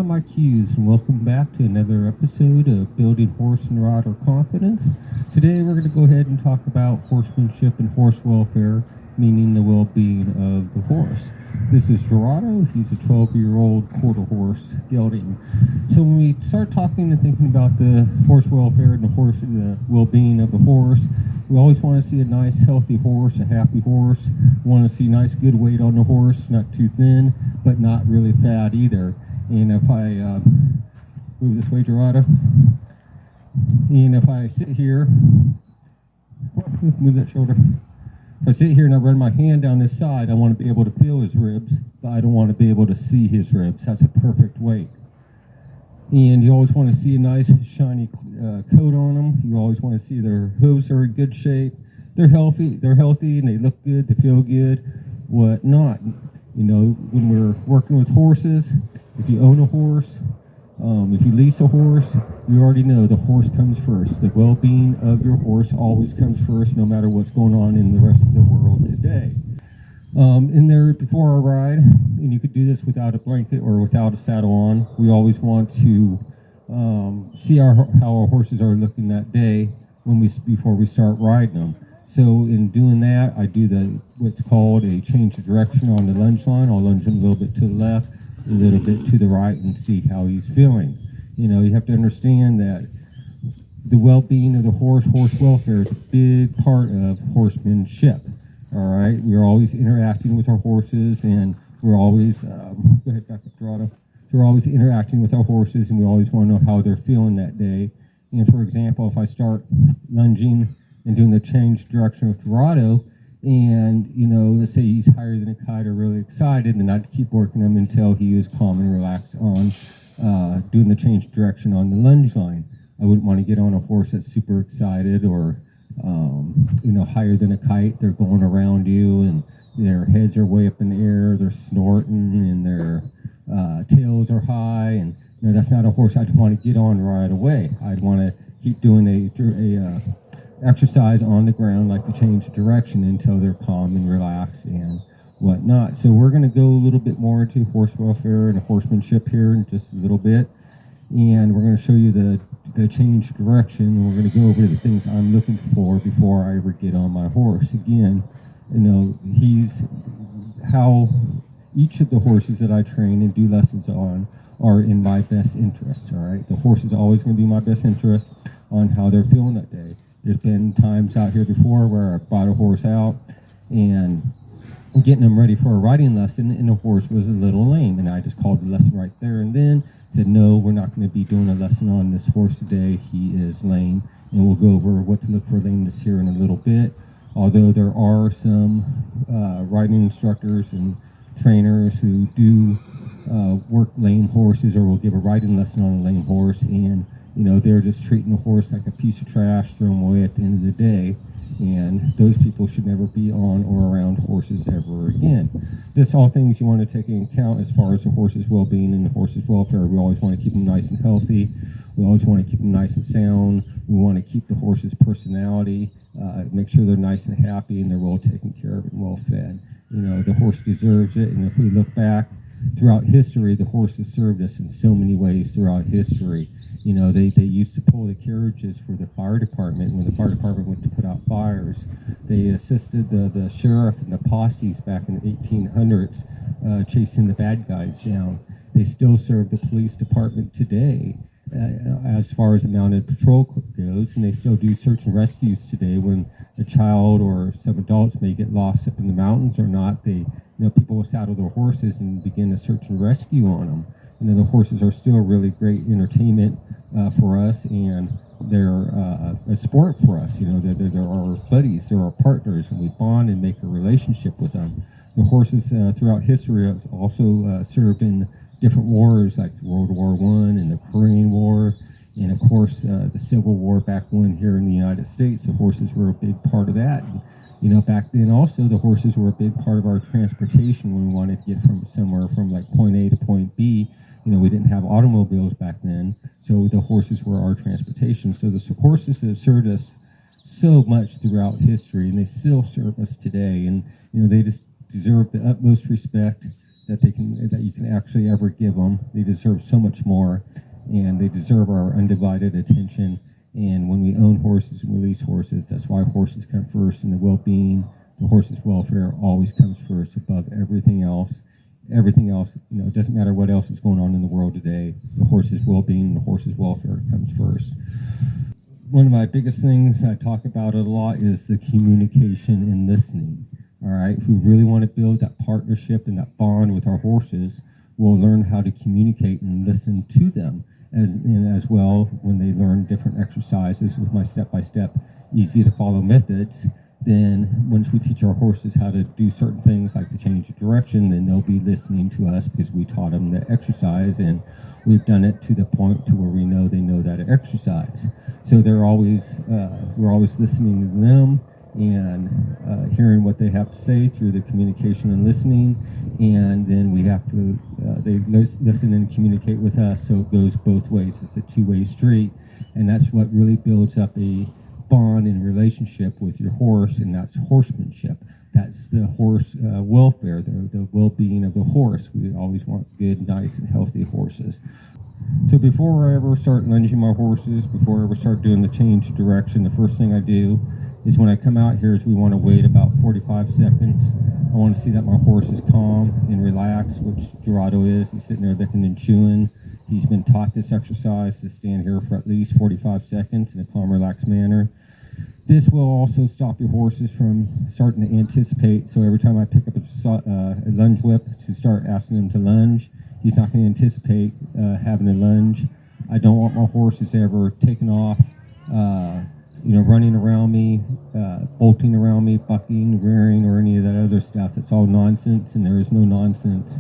I'm Mike Hughes, and welcome back to another episode of Building Horse and Rider Confidence. Today we're going to go ahead and talk about horsemanship and horse welfare, meaning the well-being of the horse. This is Dorado. He's a 12-year-old quarter horse gelding. So when we start talking and thinking about the horse welfare and the well-being of the horse, we always want to see a nice, healthy horse, a happy horse. We want to see nice, good weight on the horse, not too thin, but not really fat either. And if I move this way, Dorado, and if I sit here, move that shoulder. If I sit here and I run my hand down this side, I want to be able to feel his ribs, but I don't want to be able to see his ribs. That's a perfect weight. And you always want to see a nice shiny coat on them. You always want to see their hooves are in good shape. They're healthy, and they look good, they feel good, whatnot. You know, when we're working with horses, if you own a horse, if you lease a horse, you already know the horse comes first. The well-being of your horse always comes first, no matter what's going on in the rest of the world today. In there before our ride, and you could do this without a blanket or without a saddle on, we always want to see how our horses are looking that day before we start riding them. So in doing that, I do what's called a change of direction on the lunge line. I'll lunge him a little bit to the left, a little bit to the right, and see how he's feeling. You know, you have to understand that the well-being of the horse welfare is a big part of horsemanship. All right, we're always interacting with our horses, and we're always go ahead, back up, Dorado. We're always interacting with our horses, and we always want to know how they're feeling that day. And for example, if I start lunging and doing the change direction with Dorado, and you know, let's say he's higher than a kite or really excited, and I'd keep working him until he was calm and relaxed on doing the change direction on the lunge line. I wouldn't want to get on a horse that's super excited or higher than a kite. They're going around you, and their heads are way up in the air. They're snorting, and their tails are high, and that's not a horse I'd want to get on right away. I'd want to keep doing a exercise on the ground, like the change of direction, until they're calm and relaxed and whatnot. So we're going to go a little bit more into horse welfare and horsemanship here in just a little bit, and we're going to show you the change of direction, and we're going to go over the things I'm looking for before I ever get on my horse. Again, how each of the horses that I train and do lessons on are in my best interest. All right, the horse is always going to be my best interest on how they're feeling that day. There's been times out here before where I brought a horse out and getting them ready for a riding lesson, and the horse was a little lame, and I just called the lesson right there and then, said, no, we're not going to be doing a lesson on this horse today. He is lame, and we'll go over what to look for lameness here in a little bit. Although there are some riding instructors and trainers who do work lame horses, or will give a riding lesson on a lame horse, and they're just treating the horse like a piece of trash, throw them away at the end of the day. And those people should never be on or around horses ever again. That's all things you want to take into account as far as the horse's well-being and the horse's welfare. We always want to keep them nice and healthy. We always want to keep them nice and sound. We want to keep the horse's personality, make sure they're nice and happy and they're well taken care of and well fed. The horse deserves it. And if we look back throughout history, the horse has served us in so many ways throughout history. They used to pull the carriages for the fire department. When the fire department went to put out fires, they assisted the sheriff and the posses back in the 1800s chasing the bad guys down. They still serve the police department today as far as the mounted patrol goes, and they still do search and rescues today when a child or some adults may get lost up in the mountains or not. People will saddle their horses and begin to search and rescue on them. The horses are still really great entertainment for us, and they're a sport for us. They're our buddies, they're our partners, and we bond and make a relationship with them. The horses throughout history have also served in different wars, like World War I and the Korean War, and of course the Civil War back when here in the United States. The horses were a big part of that. Back then also the horses were a big part of our transportation when we wanted to get from somewhere from like point A to point B. We didn't have automobiles back then, so the horses were our transportation. So the horses have served us so much throughout history, and they still serve us today. And they just deserve the utmost respect that you can actually ever give them. They deserve so much more, and they deserve our undivided attention. And when we own horses and release horses, that's why horses come first, and the well-being, the horse's welfare always comes first above everything else. Everything else, it doesn't matter what else is going on in the world today. The horse's well-being and the horse's welfare comes first. One of my biggest things I talk about it a lot is the communication and listening. All right, if we really want to build that partnership and that bond with our horses, we'll learn how to communicate and listen to them, and as well when they learn different exercises with my step-by-step, easy-to-follow methods. Then once we teach our horses how to do certain things like to change the direction, then they'll be listening to us because we taught them the exercise, and we've done it to the point to where we know they know that exercise. So we're always listening to them and hearing what they have to say through the communication and listening, and then we have to they listen and communicate with us, so it goes both ways. It's a two-way street, and that's what really builds up a bond and relationship with your horse, and that's horsemanship. That's the horse welfare, the well-being of the horse. We always want good, nice, and healthy horses. So before I ever start lunging my horses, before I ever start doing the change of direction, the first thing I do is when I come out here is we want to wait about 45 seconds. I want to see that my horse is calm and relaxed, which Dorado is. He's sitting there licking and chewing. He's been taught this exercise to stand here for at least 45 seconds in a calm, relaxed manner. This will also stop your horses from starting to anticipate. So every time I pick up a lunge whip to start asking him to lunge, he's not going to anticipate having a lunge. I don't want my horses ever taking off, running around me, bolting around me, bucking, rearing, or any of that other stuff. That's all nonsense, and there is no nonsense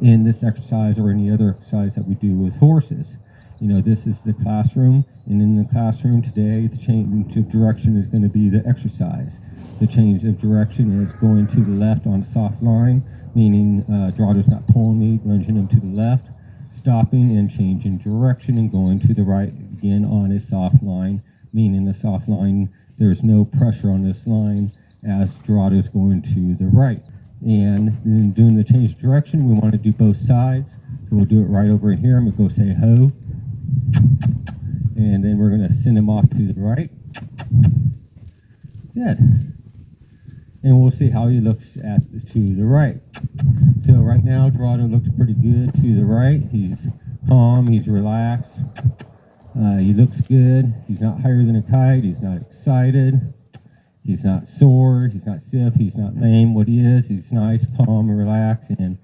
in this exercise or any other exercise that we do with horses. This is the classroom, and in the classroom today, the change of direction is going to be the exercise. The change of direction is going to the left on a soft line, meaning Dorado's not pulling me, lunging him to the left, stopping and changing direction and going to the right again on a soft line, meaning the soft line, there's no pressure on this line as Dorado's going to the right. And then doing the change of direction, we want to do both sides. So we'll do it right over in here. I'm going to go say ho. And then we're going to send him off to the right. Good. And we'll see how he looks to the right. So right now, Dorado looks pretty good to the right. He's calm, he's relaxed. He looks good. He's not higher than a kite. He's not excited. He's not sore. He's not stiff. He's not lame. What he is, he's nice, calm, and relaxed. And,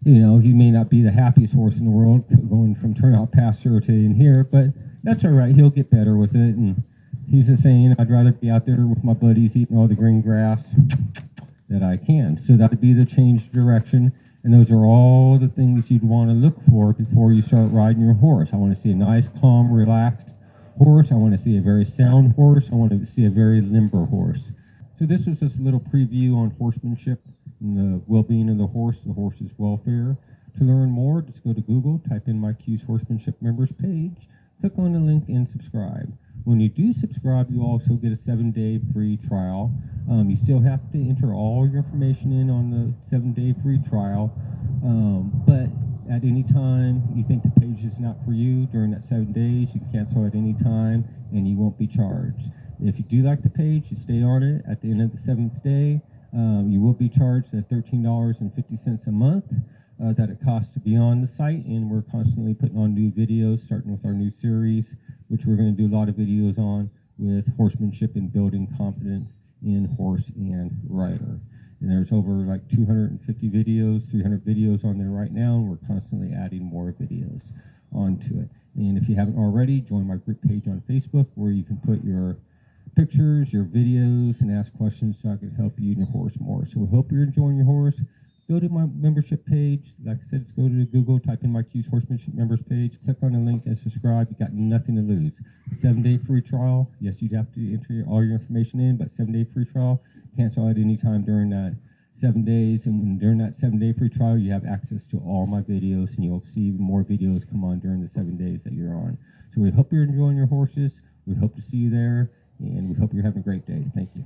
he may not be the happiest horse in the world going from turnout pasture to in here, but that's all right. He'll get better with it. And he's just saying, I'd rather be out there with my buddies eating all the green grass that I can. So that would be the change of direction. And those are all the things you'd want to look for before you start riding your horse. I want to see a nice, calm, relaxed horse. I want to see a very sound horse. I want to see a very limber horse. So this was just a little preview on horsemanship and the well-being of the horse's welfare. To learn more, just go to Google, type in my Hughes Horsemanship members page, click on the link and subscribe. When you do subscribe, you also get a 7-day free trial. You still have to enter all your information in on the 7-day free trial, but at any time you think the page is not for you during that 7 days, you can cancel at any time and you won't be charged. If you do like the page, you stay on it. At the end of the 7th day, you will be charged at $13.50 a month that it costs to be on the site, and we're constantly putting on new videos, starting with our new series, which we're going to do a lot of videos on with horsemanship and building confidence in horse and rider. And there's over like 250 videos, 300 videos on there right now, and we're constantly adding more videos onto it. And if you haven't already, join my group page on Facebook where you can put your pictures, your videos, and ask questions so I can help you and your horse more. So we hope you're enjoying your horse. Go to my membership page. Like I said, just go to Google, type in my Hughes Horsemanship members page, click on the link and subscribe. You got nothing to lose. 7-day free trial. Yes, you'd have to enter all your information in, but 7-day free trial. Cancel at any time during that 7 days. And during that 7-day free trial, you have access to all my videos, and you'll see more videos come on during the 7 days that you're on. So we hope you're enjoying your horses. We hope to see you there, and we hope you're having a great day. Thank you.